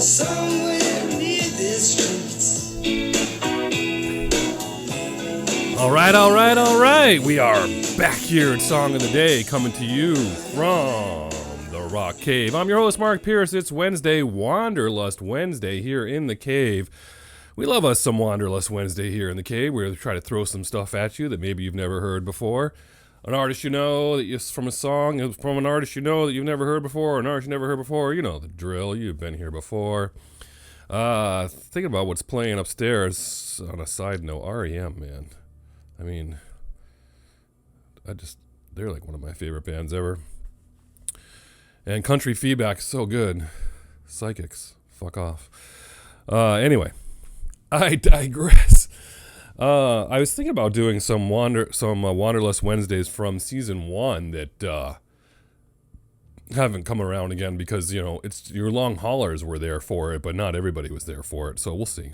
somewhere near the streets. All right. We are back here at Song of the Day, coming to you from the Rock Cave. I'm your host, Mark Pierce. It's Wednesday, Wanderlust Wednesday here in the cave. We love us some Wanderlust Wednesday here in the cave. We're going to try to throw some stuff at you that maybe you've never heard before. An artist you know that is from a song from an artist you know that you've never heard before, or an artist you never heard before. You know the drill. You've been here before. Thinking about what's playing upstairs. On a side note, REM, man. I mean, they're like one of my favorite bands ever. And country feedback is so good. Psychics, fuck off. Anyway, I digress. I was thinking about doing some Wanderlust Wednesdays from season 1 that haven't come around again because, you know, it's your long haulers were there for it, but not everybody was there for it. So we'll see.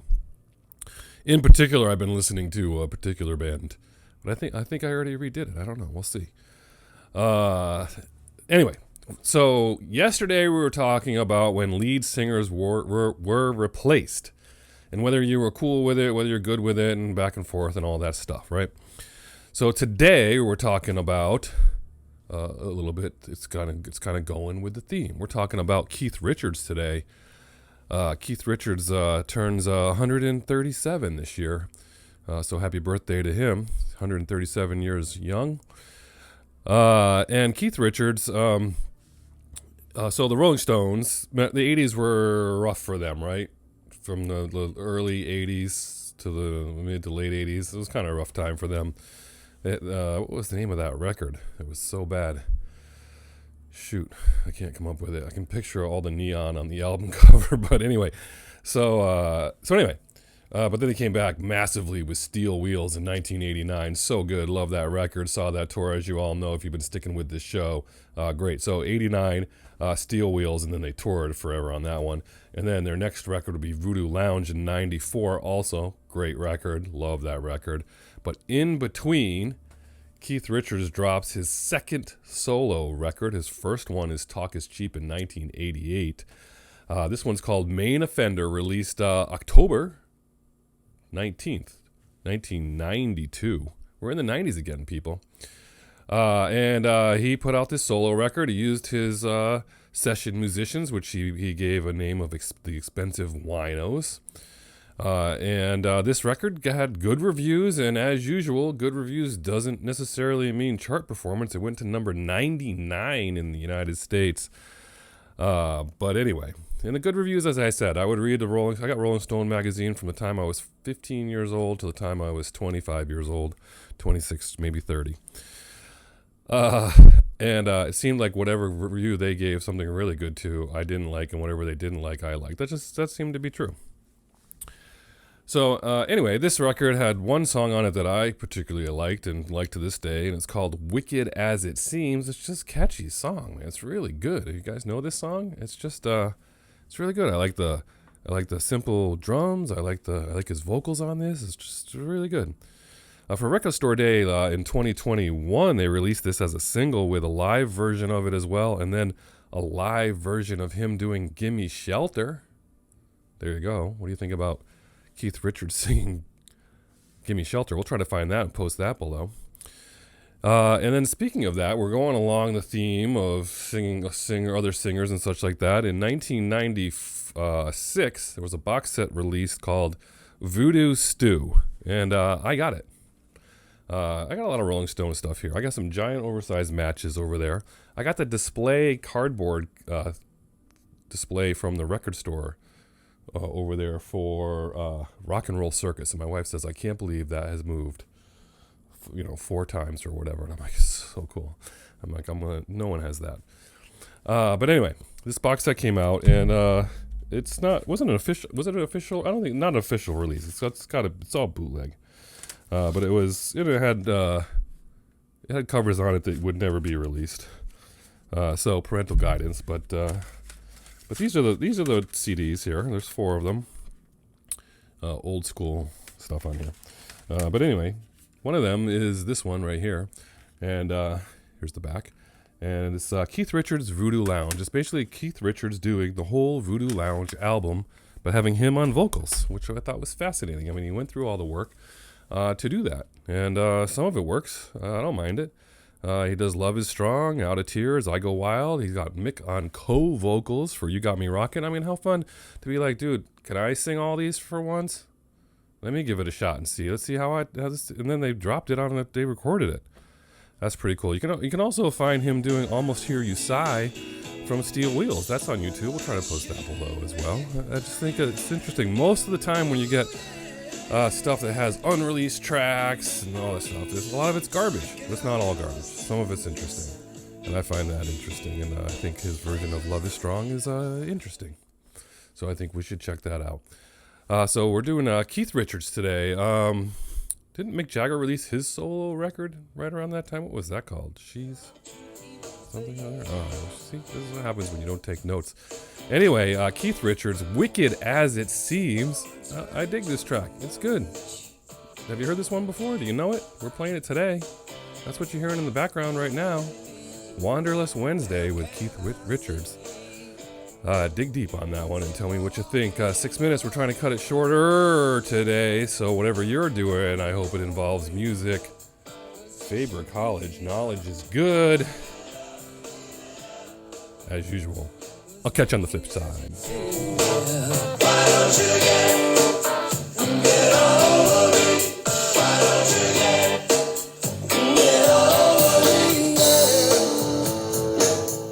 In particular, I've been listening to a particular band, but I think I already redid it. I don't know. We'll see. Anyway, so yesterday we were talking about when lead singers were replaced, and whether you were cool with it, whether you're good with it, and back and forth and all that stuff, right? So today we're talking about a little bit. It's kind of going with the theme. We're talking about Keith Richards today. Keith Richards turns 137 this year, so happy birthday to him. 137 years young. And Keith Richards, so the Rolling Stones, the 80s were rough for them, right? From the early 80s to the mid to late 80s. It was kind of a rough time for them. What was the name of that record? It was so bad. Shoot, I can't come up with it. I can picture all the neon on the album cover, but anyway. But then they came back massively with Steel Wheels in 1989. So good. Love that record. Saw that tour, as you all know, if you've been sticking with this show. Great. So 89, Steel Wheels, and then they toured forever on that one. And then their next record would be Voodoo Lounge in 94. Also, great record. Love that record. But in between, Keith Richards drops his second solo record. His first one is Talk Is Cheap in 1988. This one's called Main Offender, released October 19th, 1992. We're in the 90s again, people. And he put out this solo record. He used his session musicians, which he gave a name of the Expensive Winos. And this record had good reviews, and as usual, good reviews doesn't necessarily mean chart performance. It went to number 99 in the United States. But anyway, and the good reviews, as I said, I would read I got Rolling Stone magazine from the time I was 15 years old to the time I was 25 years old, 26, maybe 30. And it seemed like whatever review they gave something really good to, I didn't like, and whatever they didn't like, I liked. That seemed to be true. So anyway, this record had one song on it that I particularly liked and like to this day, and it's called Wicked As It Seems. It's just a catchy song, man. It's really good. You guys know this song? It's just it's really good. I like the simple drums. I like his vocals on this. It's just really good. For Record Store Day in 2021, they released this as a single with a live version of it as well, and then a live version of him doing Gimme Shelter. There you go. What do you think about Keith Richards singing Gimme Shelter? We'll try to find that and post that below. And then speaking of that, we're going along the theme of singing other singers and such like that. In 1996, there was a box set released called Voodoo Stew, and I got it. I got a lot of Rolling Stone stuff here. I got some giant oversized matches over there. I got the display cardboard display from the record store over there for Rock and Roll Circus, and my wife says, I can't believe that has moved 4 times or whatever. And I'm like, so cool. I'm like, no one has that. But anyway, this box set came out, and was it an official? I don't think, not an official release. It's all bootleg. But it had covers on it that would never be released. So parental guidance, but these are the CDs here. There's 4 of them. Old school stuff on here. But anyway, one of them is this one right here, and here's the back. And it's Keith Richards' Voodoo Lounge. It's basically Keith Richards doing the whole Voodoo Lounge album, but having him on vocals, which I thought was fascinating. I mean, he went through all the work to do that. And some of it works. I don't mind it. He does Love Is Strong, Out of Tears, I Go Wild. He's got Mick on co-vocals for You Got Me Rockin'. I mean, how fun to be like, dude, can I sing all these for once? Let me give it a shot and see. Let's see how this. And then they dropped it on it. They recorded it. That's pretty cool. You can also find him doing Almost Hear You Sigh from Steel Wheels. That's on YouTube. We'll try to post that below as well. I just think it's interesting. Most of the time when you get stuff that has unreleased tracks and all that stuff, a lot of it's garbage. But it's not all garbage. Some of it's interesting. And I find that interesting. And I think his version of Love Is Strong is interesting. So I think we should check that out. So we're doing Keith Richards today. Didn't Mick Jagger release his solo record right around that time? What was that called? She's something other. Oh, see, this is what happens when you don't take notes. Anyway, Keith Richards, Wicked As It Seems. I dig this track. It's good. Have you heard this one before? Do you know it? We're playing it today. That's what you're hearing in the background right now. Wanderlust Wednesday with Keith Richards. Dig deep on that one and tell me what you think. 6 minutes, we're trying to cut it shorter today, so whatever you're doing, I hope it involves music. Faber College, knowledge is good. As usual. I'll catch you on the flip side.